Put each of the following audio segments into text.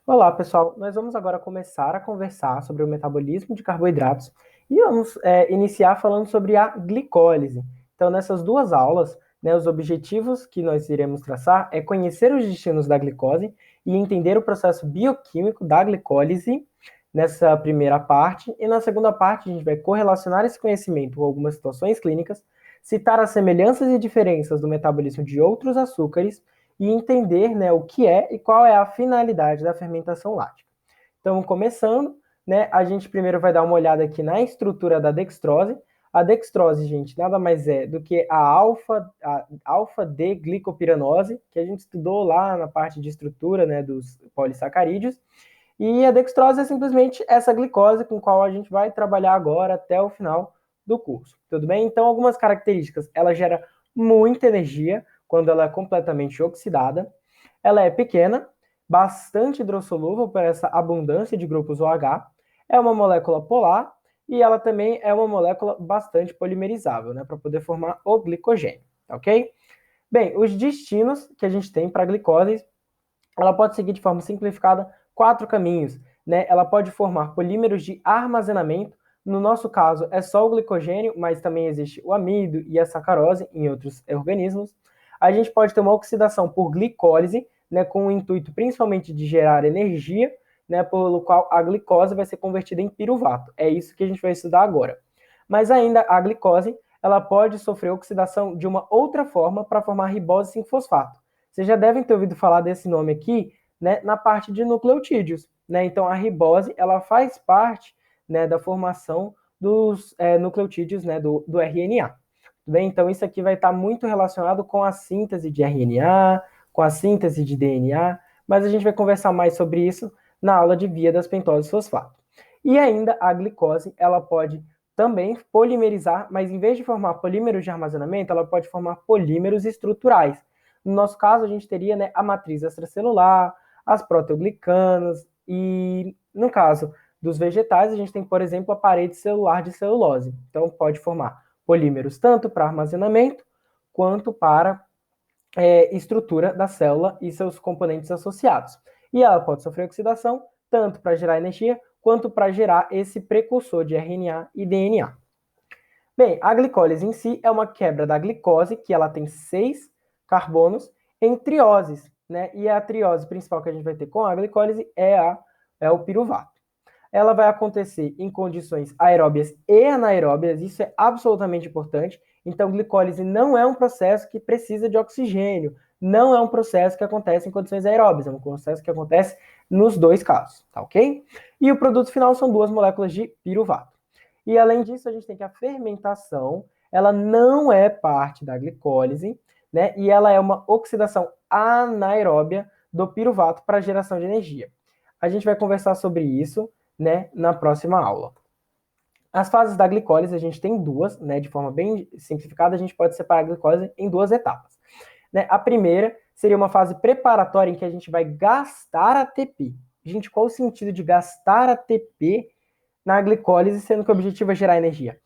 Olá, pessoal. Nós vamos agora começar a conversar sobre o metabolismo de carboidratos e vamos iniciar falando sobre a glicólise. Então, nessas duas aulas, né, os objetivos que nós iremos traçar é conhecer os destinos da glicose e entender o processo bioquímico da glicólise nessa primeira parte. E na segunda parte, a gente vai correlacionar esse conhecimento com algumas situações clínicas, citar as semelhanças e diferenças do metabolismo de outros açúcares e entender, né, o que é e qual é a finalidade da fermentação lática. Então, começando, né, a gente primeiro vai dar uma olhada aqui na estrutura da dextrose. A dextrose, gente, nada mais é do que a alfa-D-glicopiranose, que a gente estudou lá na parte de estrutura, né, dos polissacarídeos. E a dextrose é simplesmente essa glicose com a qual a gente vai trabalhar agora até o final do curso. Tudo bem? Então, algumas características. Ela gera muita energia quando ela é completamente oxidada. Ela é pequena, bastante hidrossolúvel por essa abundância de grupos OH. É uma molécula polar e ela também é uma molécula bastante polimerizável, né, para poder formar o glicogênio, ok? Bem, os destinos que a gente tem para a glicose, ela pode seguir de forma simplificada 4 caminhos, né? Ela pode formar polímeros de armazenamento. No nosso caso, é só o glicogênio, mas também existe o amido e a sacarose em outros organismos. A gente pode ter uma oxidação por glicólise, né, com o intuito principalmente de gerar energia, né, pelo qual a glicose vai ser convertida em piruvato. É isso que a gente vai estudar agora. Mas ainda a glicose, ela pode sofrer oxidação de uma outra forma para formar ribose 5-fosfato. Vocês já devem ter ouvido falar desse nome aqui, né, na parte de nucleotídeos, né? Então a ribose, ela faz parte, né, da formação dos nucleotídeos, né, do RNA. Tudo bem? Então isso aqui vai estar muito relacionado com a síntese de RNA, com a síntese de DNA, mas a gente vai conversar mais sobre isso na aula de via das pentoses fosfato. E ainda a glicose, ela pode também polimerizar, mas em vez de formar polímeros de armazenamento, ela pode formar polímeros estruturais. No nosso caso, a gente teria, né, a matriz extracelular, as proteoglicanas e, no caso dos vegetais, a gente tem, por exemplo, a parede celular de celulose. Então, pode formar polímeros tanto para armazenamento quanto para estrutura da célula e seus componentes associados. E ela pode sofrer oxidação tanto para gerar energia quanto para gerar esse precursor de RNA e DNA. Bem, a glicólise em si é uma quebra da glicose, que ela tem 6 carbonos, em trioses, né? E a triose principal que a gente vai ter com a glicólise é o piruvato. Ela vai acontecer em condições aeróbias e anaeróbias, isso é absolutamente importante. Então, glicólise não é um processo que precisa de oxigênio, não é um processo que acontece em condições aeróbias, é um processo que acontece nos dois casos, tá ok? E o produto final são 2 moléculas de piruvato. E além disso, a gente tem que a fermentação, ela não é parte da glicólise, né? E ela é uma oxidação anaeróbia do piruvato para geração de energia. A gente vai conversar sobre isso, né, na próxima aula. As fases da glicólise a gente tem duas, né, de forma bem simplificada, a gente pode separar a glicólise em 2 etapas. Né? A primeira seria uma fase preparatória em que a gente vai gastar ATP. Gente, qual o sentido de gastar ATP na glicólise, sendo que o objetivo é gerar energia?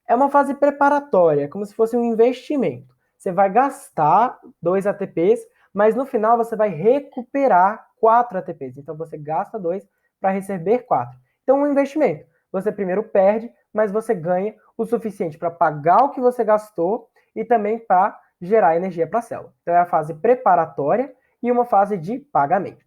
É uma fase preparatória, como se fosse um investimento. Você vai gastar 2 ATPs, mas no final você vai recuperar 4 ATPs. Então você gasta 2 para receber 4. Então, um investimento. Você primeiro perde, mas você ganha o suficiente para pagar o que você gastou e também para gerar energia para a célula. Então, é a fase preparatória e uma fase de pagamento.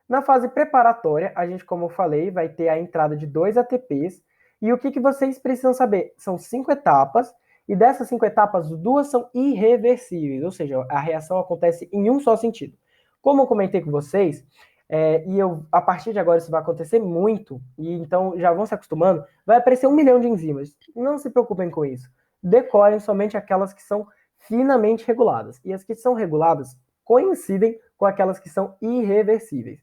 Na fase preparatória, a gente, como eu falei, vai ter a entrada de 2 ATPs. E o que vocês precisam saber? São 5 etapas, e dessas 5 etapas, 2 são irreversíveis, ou seja, a reação acontece em um só sentido. Como eu comentei com vocês, a partir de agora isso vai acontecer muito, e então já vão se acostumando, vai aparecer 1 milhão de enzimas. Não se preocupem com isso. Decorem somente aquelas que são finamente reguladas. E as que são reguladas coincidem com aquelas que são irreversíveis.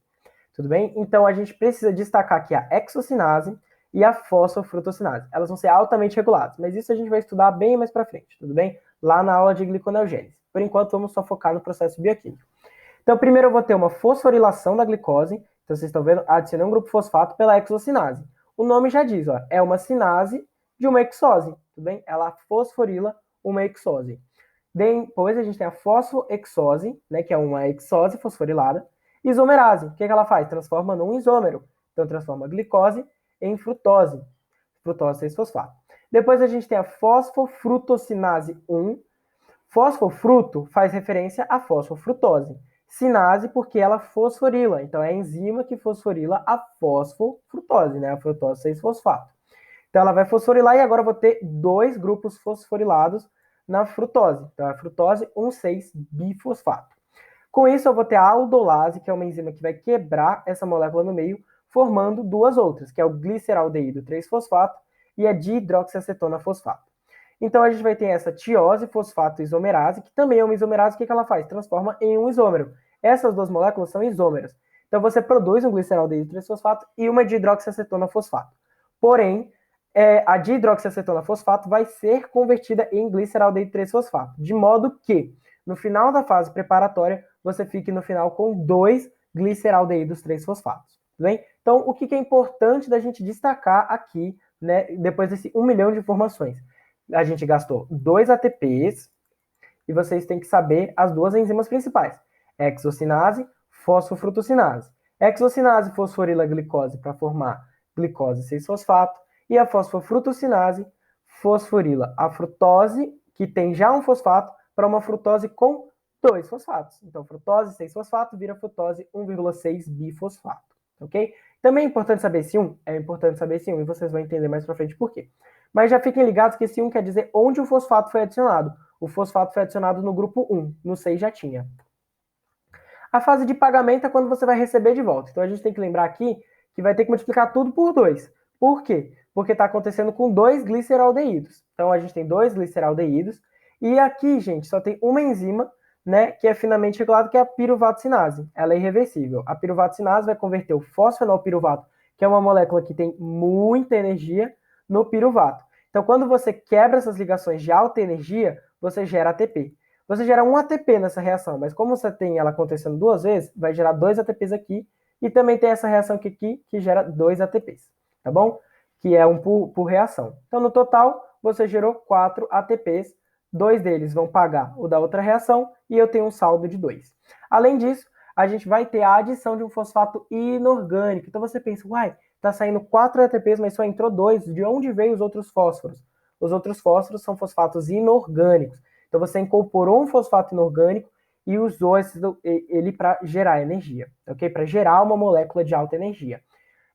Tudo bem? Então a gente precisa destacar aqui a hexocinase e a fosfofrutossinase. Elas vão ser altamente reguladas, mas isso a gente vai estudar bem mais para frente, tudo bem? Lá na aula de gliconeogênese. Por enquanto, vamos só focar no processo bioquímico. Então, primeiro eu vou ter uma fosforilação da glicose. Então, vocês estão vendo, adicionei um grupo fosfato pela hexocinase. O nome já diz, ó, é uma sinase de uma hexose, tudo bem? Ela fosforila uma hexose. Depois a gente tem a fosfohexose, né, que é uma hexose fosforilada. Isomerase, o que ela faz? Transforma num isômero. Então, transforma a glicose em frutose. Frutose 6-fosfato. Depois a gente tem a fosfofrutossinase 1. Fosfofruto faz referência à fosfofrutose. Sinase porque ela fosforila. Então, é a enzima que fosforila a fosfofrutose, né? A frutose 6-fosfato. Então, ela vai fosforilar e agora eu vou ter 2 grupos fosforilados na frutose. Então, é a frutose 1,6-bifosfato. Com isso, eu vou ter a aldolase, que é uma enzima que vai quebrar essa molécula no meio, formando 2 outras, que é o gliceraldeído 3-fosfato e a dihidroxiacetona fosfato. Então, a gente vai ter essa tiose fosfato isomerase, que também é uma isomerase, o que ela faz? Transforma em um isômero. Essas 2 moléculas são isômeros. Então, você produz um gliceraldeído 3-fosfato e uma dihidroxiacetona fosfato. Porém, a dihidroxiacetona fosfato vai ser convertida em gliceraldeído 3-fosfato, de modo que, no final da fase preparatória, você fique no final com 2 gliceraldeídos 3-fosfatos. Tudo bem? Então, o que é importante da gente destacar aqui, né, depois desse 1 milhão de informações? A gente gastou 2 ATPs e vocês têm que saber as 2 enzimas principais: hexocinase, fosfofrutossinase. Hexocinase fosforila a glicose para formar glicose 6-fosfato e a fosfofrutossinase fosforila a frutose, que tem já um fosfato, para uma frutose com 2 fosfatos. Então, frutose 6-fosfato vira frutose 1,6-bifosfato, ok? Também é importante saber esse 1? É importante saber esse 1 e vocês vão entender mais para frente por quê. Mas já fiquem ligados que esse 1 quer dizer onde o fosfato foi adicionado. O fosfato foi adicionado no grupo 1, no 6 já tinha. A fase de pagamento é quando você vai receber de volta. Então a gente tem que lembrar aqui que vai ter que multiplicar tudo por 2. Por quê? Porque está acontecendo com 2 gliceraldeídos. Então a gente tem 2 gliceraldeídos e aqui, gente, só tem uma enzima, né, que é finamente regulada, que é a piruvato-sinase. Ela é irreversível. A piruvato-sinase vai converter o fosfenolpiruvato, que é uma molécula que tem muita energia, no piruvato. Então, quando você quebra essas ligações de alta energia, você gera ATP. Você gera um ATP nessa reação, mas como você tem ela acontecendo 2 vezes, vai gerar 2 ATPs aqui, e também tem essa reação aqui que gera 2 ATPs, tá bom? Que é um por reação. Então, no total, você gerou 4 ATPs, 2 deles vão pagar o da outra reação, e eu tenho um saldo de 2. Além disso, a gente vai ter a adição de um fosfato inorgânico. Então, você pensa, uai, está saindo 4 ATPs, mas só entrou 2. De onde veio os outros fósforos? Os outros fósforos são fosfatos inorgânicos. Então, você incorporou um fosfato inorgânico e usou ele para gerar energia, ok? Para gerar uma molécula de alta energia.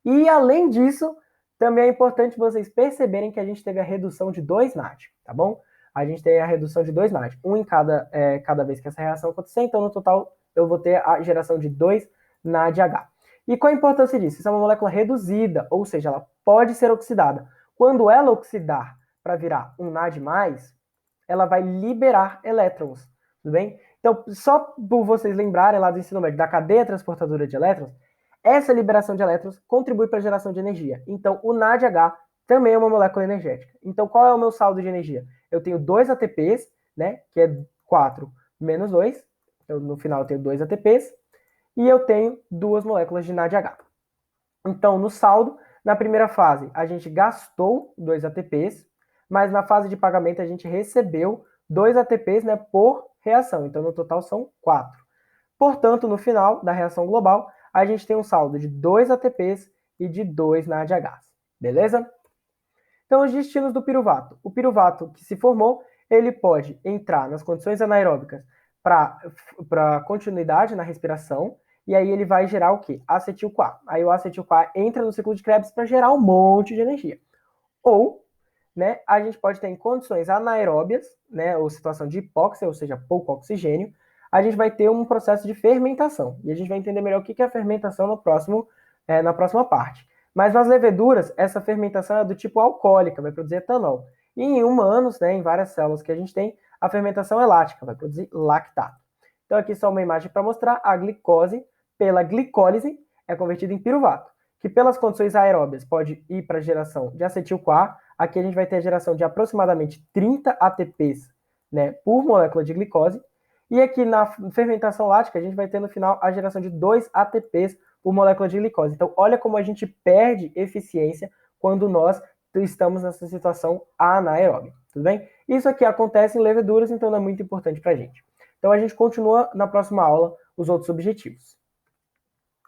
E, além disso, também é importante vocês perceberem que a gente teve a redução de 2 NAD, tá bom? A gente tem a redução de 2 NAD, um em cada vez que essa reação acontecer. Então, no total, eu vou ter a geração de 2 NADH. E qual a importância disso? Isso é uma molécula reduzida, ou seja, ela pode ser oxidada. Quando ela oxidar para virar um NAD+, ela vai liberar elétrons, tudo bem? Então, só por vocês lembrarem lá do ensino médio da cadeia transportadora de elétrons, essa liberação de elétrons contribui para a geração de energia. Então, o NADH também é uma molécula energética. Então, qual é o meu saldo de energia? Eu tenho 2 ATPs, né, que é 4 menos 2. Então, no final, eu tenho 2 ATPs. E eu tenho 2 moléculas de NADH. Então, no saldo, na primeira fase, a gente gastou 2 ATPs, mas na fase de pagamento a gente recebeu 2 ATPs, né, por reação. Então, no total são 4. Portanto, no final da reação global, a gente tem um saldo de 2 ATPs e de 2 NADHs. Beleza? Então, os destinos do piruvato. O piruvato que se formou, ele pode entrar nas condições anaeróbicas para continuidade na respiração, e aí ele vai gerar o quê? Acetil-CoA. Aí o acetil-CoA entra no ciclo de Krebs para gerar um monte de energia. Ou, né, a gente pode ter em condições anaeróbias, né, ou situação de hipóxia, ou seja, pouco oxigênio, a gente vai ter um processo de fermentação. E a gente vai entender melhor o que é a fermentação na próxima parte. Mas nas leveduras, essa fermentação é do tipo alcoólica, vai produzir etanol. E em humanos, né, em várias células que a gente tem, a fermentação é lática, vai produzir lactato. Então aqui só uma imagem para mostrar a glicose, pela glicólise, é convertida em piruvato, que pelas condições aeróbias pode ir para a geração de acetil-CoA. Aqui a gente vai ter a geração de aproximadamente 30 ATPs, né, por molécula de glicose. E aqui na fermentação lática, a gente vai ter no final a geração de 2 ATPs por molécula de glicose. Então, olha como a gente perde eficiência quando nós estamos nessa situação anaeróbica, tudo bem? Isso aqui acontece em leveduras, então não é muito importante para a gente. Então, a gente continua na próxima aula os outros objetivos.